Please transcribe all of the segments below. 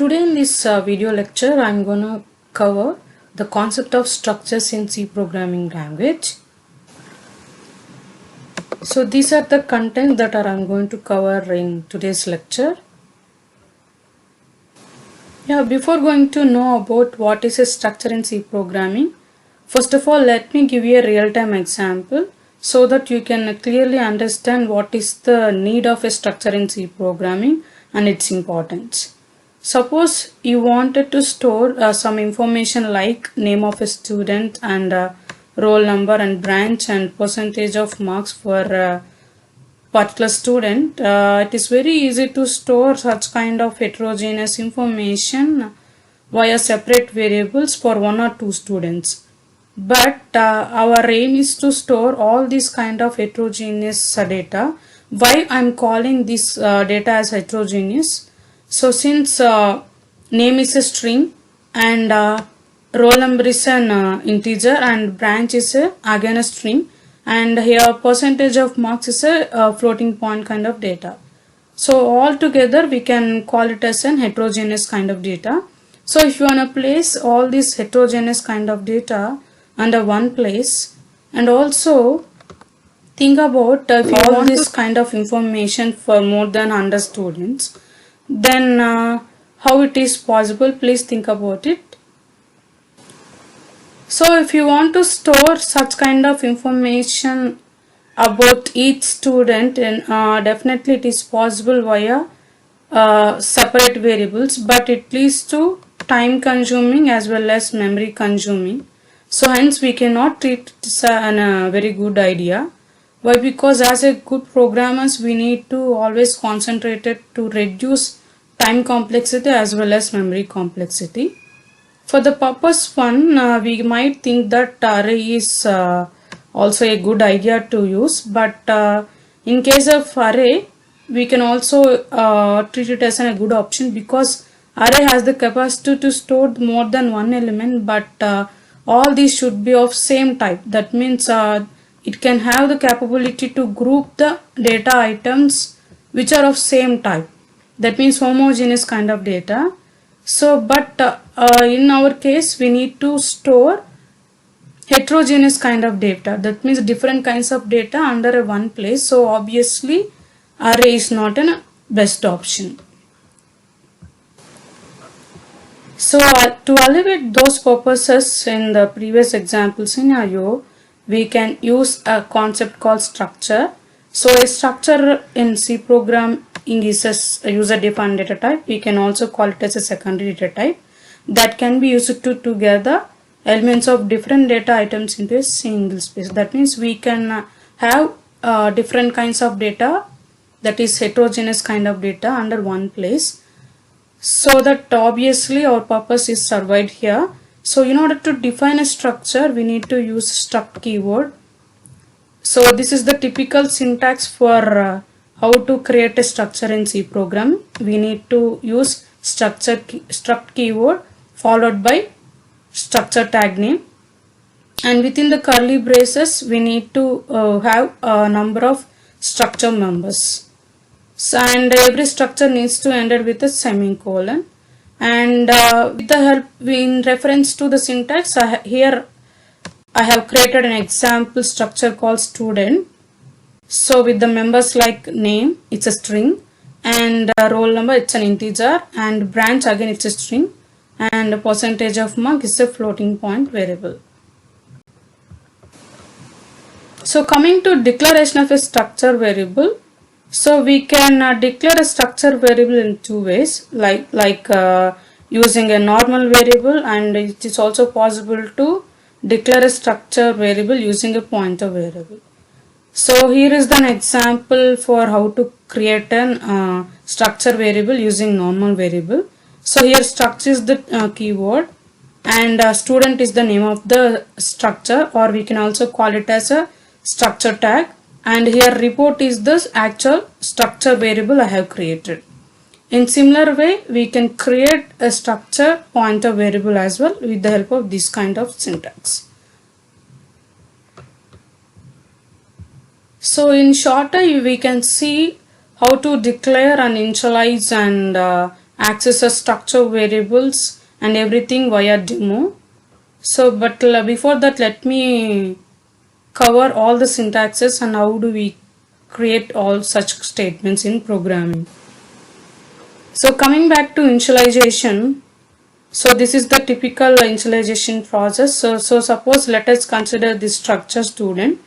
Today in this video lecture, I'm going to cover the concept of structures in C programming language. So these are the contents that I'm going to cover in today's lecture. Before going to know about what is a structure in C programming, first of all, let me give you a real-time example so that you can clearly understand what is the need of a structure in C programming and its importance. Suppose you wanted to store some information like name of a student and roll number and branch and percentage of marks for a particular student. It is very easy to store such kind of heterogeneous information via separate variables for one or two students. But our aim is to store all these kind of heterogeneous data. Why I'm calling this data as heterogeneous? So since name is a string and roll number is an integer and branch is again a string, and here percentage of marks is a floating point kind of data. So all together we can call it as an heterogeneous kind of data. So if you want to place all this heterogeneous kind of data under one place, and also think about if you want this kind of information for more than 100 students, then how it is possible? Please think about it. So if you want to store such kind of information about each student, and definitely it is possible via separate variables, but it leads to time consuming as well as memory consuming. So hence we cannot treat this as a very good idea. Why? Because as a good programmers we need to always concentrate it to reduce time complexity as well as memory complexity. For the purpose one, we might think that array is also a good idea to use, but in case of array we can also treat it as a good option, because array has the capacity to store more than one element, but all these should be of same type. That means it can have the capability to group the data items which are of same type. That means homogeneous kind of data. So but in our case we need to store heterogeneous kind of data. That means different kinds of data under one place. So obviously array is not a best option. So to alleviate those purposes, in the previous example scenario, we can use a concept called structure. So a structure in C programming is a user defined data type. We can also call it as a secondary data type that can be used to together elements of different data items into a single space. That means we can have different kinds of data, that is heterogeneous kind of data, under one place, so that obviously our purpose is survived here. So in order to define a structure we need to use struct keyword. So this is the typical syntax for how to create a structure in C program. We need to use struct keyword followed by structure tag name, and within the curly braces we need to have a number of structure members. So, and every structure needs to end with a semicolon. And with the help in reference to the syntax, here I have created an example structure called student. So with the members like name, it's a string, and roll number, it's an integer, and branch again it's a string, and percentage of mark is a floating point variable. So coming to declaration of a structure variable, so we can declare a structure variable in two ways, like using a normal variable, and it is also possible to declare a structure variable using a pointer variable. So here is an example for how to create an structure variable using normal variable. So here struct is the keyword, and student is the name of the structure, or we can also call it as a structure tag, and here report is the actual structure variable I have created. In similar way we can create a structure pointer variable as well with the help of this kind of syntax. So in short we can see how to declare and initialize and access a structure variables and everything via demo. So but before that, let me cover all the syntaxes and how do we create all such statements in programming. So coming back to initialization, so this is the typical initialization process. So suppose let us consider this structure student.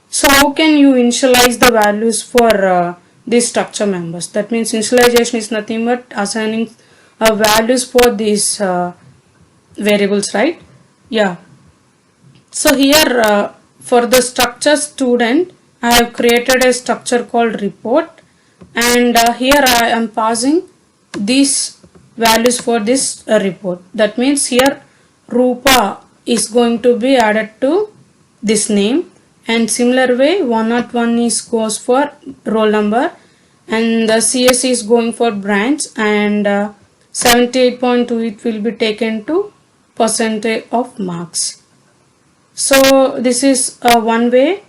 So how can you initialize the values for these structure members? That means initialization is nothing but assigning values for these variables, right? Yeah. So here for the structure student, I have created a structure called report, and here I am passing these values for this report. That means here Rupa is going to be added to this name, and similar way 101 is goes for roll number, and the CS is going for branch, and 78.2 it will be taken to percentage of marks. So this is one way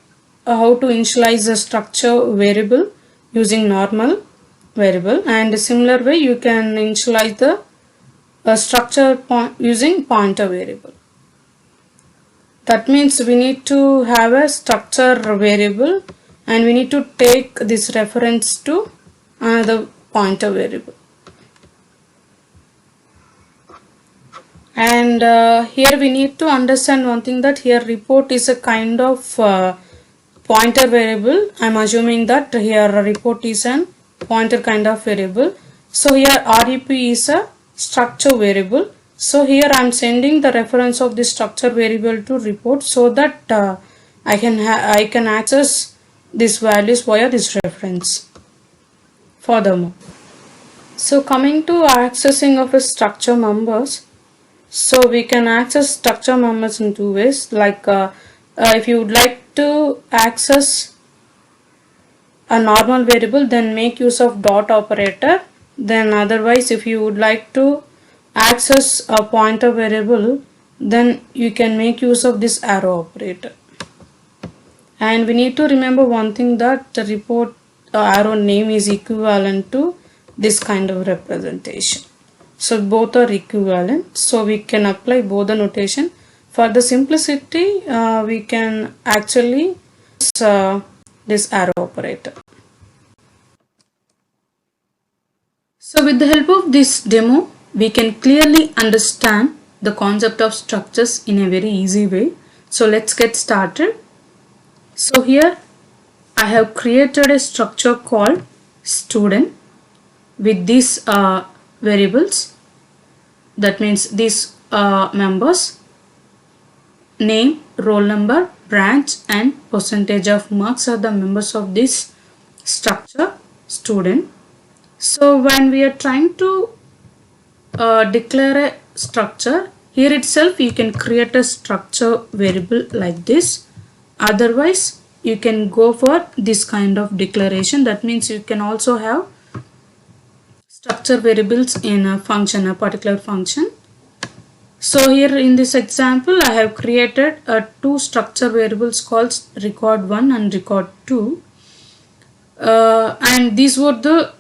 how to initialize a structure variable using normal variable, and a similar way you can initialize the structure using pointer variable. That means we need to have a structure variable and we need to take this reference to another pointer variable. And here we need to understand one thing, that here report is a kind of pointer variable. I am assuming that here report is an pointer kind of variable. So here REP is a structure variable. So here I am sending the reference of this structure variable to report so that I can access these values via this reference. Furthermore, so coming to accessing of a structure members, so we can access structure members in two ways. Like if you would like to access a normal variable, then make use of dot operator. Then otherwise, if you would like to access a pointer variable, then you can make use of this arrow operator. And we need to remember one thing, that the report arrow name is equivalent to this kind of representation. So both are equivalent, so we can apply both the notation. For the simplicity, we can actually use this arrow operator. So with the help of this demo, we can clearly understand the concept of structures in a very easy way. So let's get started. So here I have created a structure called student with these variables. That means these members: name, roll number, branch, and percentage of marks are the members of this structure student. So when we are trying to declare a structure, here itself you can create a structure variable like this. Otherwise, you can go for this kind of declaration. That means you can also have structure variables in a function, a particular function. So here in this example, I have created two structure variables called record1 and record2, and these were the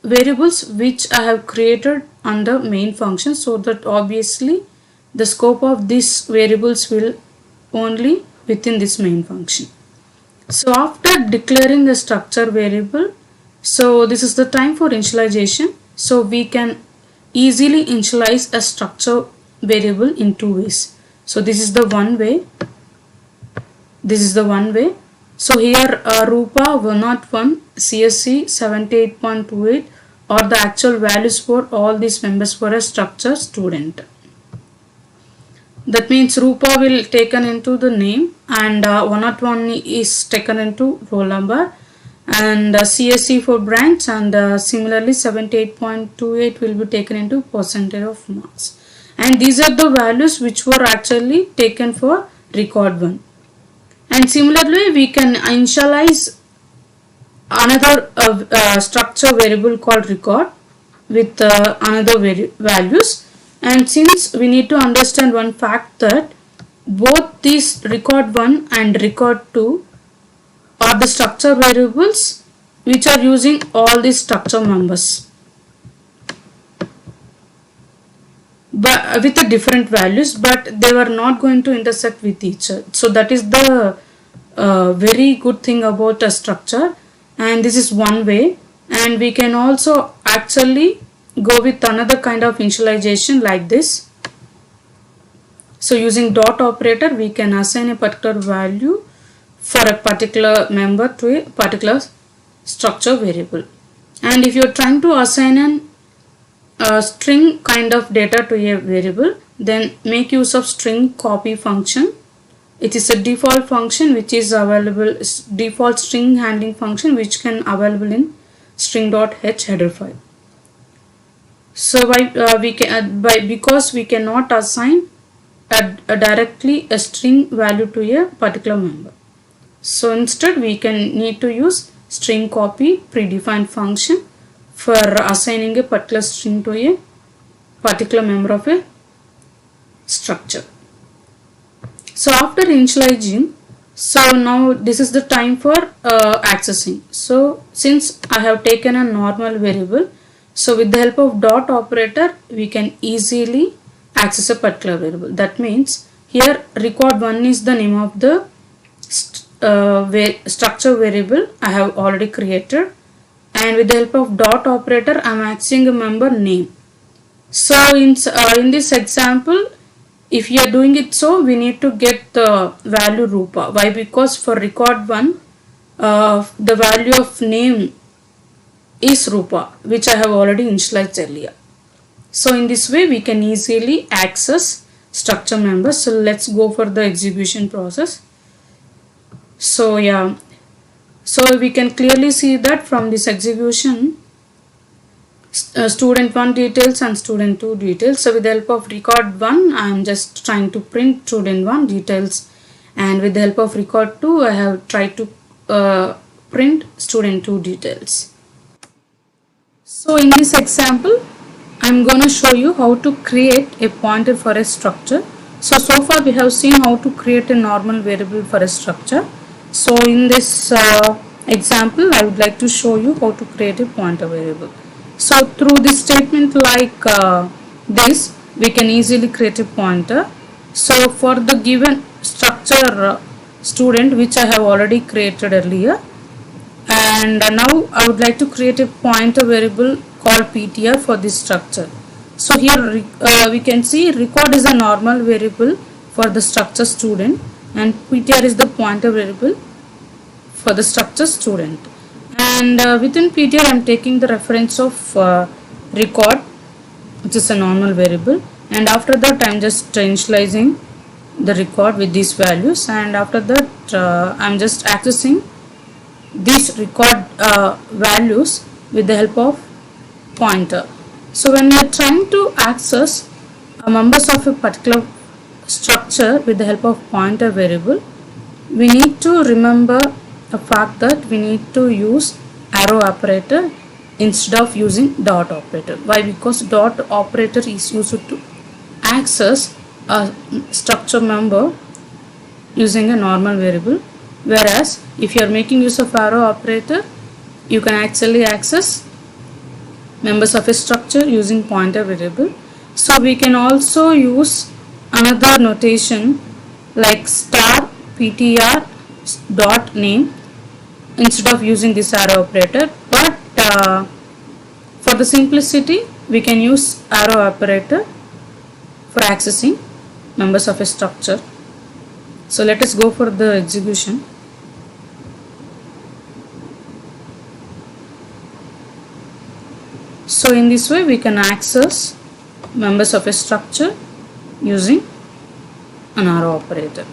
variables which I have created under main function, so that obviously the scope of these variables will only within this main function. So after declaring the structure variable, so this is the time for initialization. So we can easily initialize a structure variable in two ways. So this is the one way. This is the one way. So here Rupa 101, CSC 78.28 are the actual values for all these members for a structure student. That means Rupa will taken into the name, and 101 is taken into roll number, and CSC for branch, and similarly 78.28 will be taken into percentage of marks. And these are the values which were actually taken for record1. And similarly, we can initialize another structure variable called record with another values. And since we need to understand one fact, that both these record1 and record2 are the structure variables which are using all these structure members. but with the different values, but they were not going to intersect with each other. So that is the very good thing about a structure, and this is one way. And we can also actually go with another kind of initialization like this. So using dot operator, we can assign a particular value for a particular member to a particular structure variable. And if you are trying to assign a string kind of data to a variable, then make use of string copy function. It is a default function which is available, default string handling function which can available in string.h header file. So because we cannot assign directly a string value to a particular member, so instead we can need to use string copy predefined function for assigning a particular string to a particular member of a structure. So after initializing, so now this is the time for accessing. So since I have taken a normal variable, so with the help of dot operator, we can easily access a particular variable. That means here record1 is the name of the structure variable I have already created, and with the help of dot operator I am accessing a member name. So in this example, if you are doing it, so we need to get the value Rupa. Why? Because for record1 the value of name is Rupa, which I have already initialized earlier. So in this way we can easily access structure members. So let's go for the execution process. So yeah, so we can clearly see that from this execution, student 1 details and student 2 details. So with the help of record1 I am just trying to print student 1 details, and with the help of record2 I have tried to print student 2 details. So in this example I am going to show you how to create a pointer for a structure. So far we have seen how to create a normal variable for a structure. So in this example I would like to show you how to create a pointer variable. So through this statement like this, we can easily create a pointer. So for the given structure student, which I have already created earlier, and now I would like to create a pointer variable called ptr for this structure. So here we can see record is a normal variable for the structure student, and ptr is the pointer variable for the structure student. And within ptr I am taking the reference of record, which is a normal variable, and after that I am just initializing the record with these values, and after that I am just accessing these record values with the help of pointer. So when we are trying to access members of a particular structure with the help of pointer variable, we need to remember the fact that we need to use arrow operator instead of using dot operator. Why? Because dot operator is used to access a structure member using a normal variable, whereas if you are making use of arrow operator, you can actually access members of a structure using pointer variable. So we can also use another notation like star ptr dot name instead of using this arrow operator, but for the simplicity we can use arrow operator for accessing members of a structure. So let us go for the execution. So in this way we can access members of a structure using an arrow operator.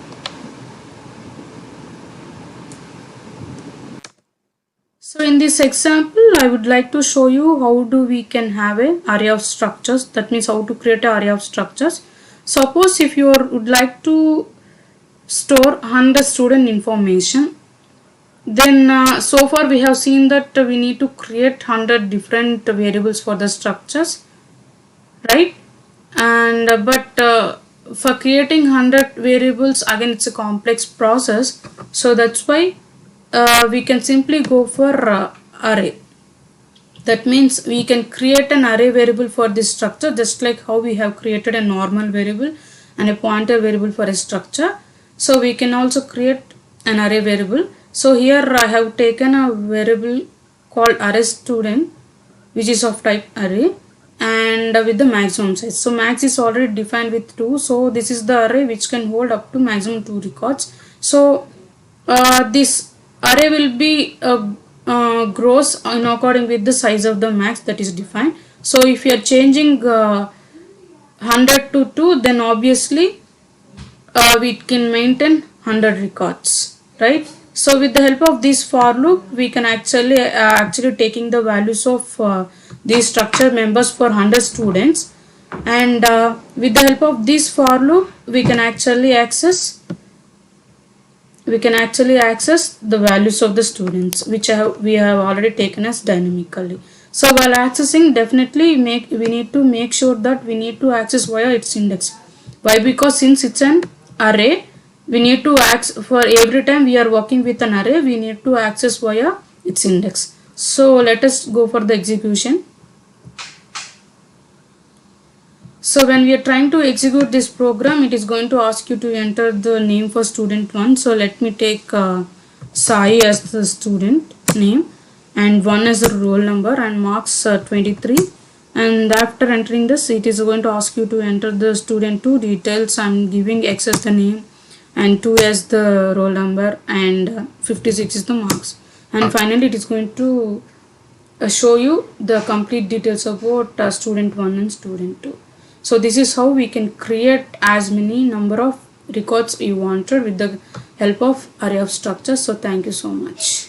So in this example I would like to show you how do we can have an array of structures. That means how to create an array of structures. Suppose if you would like to store 100 student information, then so far we have seen that we need to create 100 different variables for the structures, right? And but for creating 100 variables, again it's a complex process, so that's why we can simply go for array. That means we can create an array variable for this structure, just like how we have created a normal variable and a pointer variable for a structure. So we can also create an array variable. So here I have taken a variable called array student, which is of type array, and with the maximum size. So max is already defined with 2. So this is the array which can hold up to maximum 2 records. So this array will be grows in according with the size of the max that is defined. So if you are changing 100 to 2, then obviously we can maintain 100 records, right? So with the help of this for loop, we can actually taking the values of these structure members for 100 students, and with the help of this for loop, we can actually access the values of the students, which we have already taken as dynamically. So while accessing, definitely we need to make sure that we need to access via its index. Why? Because since it's an array, we need to access for every time we are working with an array, we need to access via its index. So let us go for the execution. So when we are trying to execute this program, it is going to ask you to enter the name for student 1. So let me take Sai as the student name and 1 as the roll number and marks 23. And after entering this, it is going to ask you to enter the student 2 details. I'm giving X as the name and 2 as the roll number and 56 is the marks. And finally, it is going to show you the complete details about student 1 and student 2. So this is how we can create as many number of records we wanted with the help of array of structures. So thank you so much.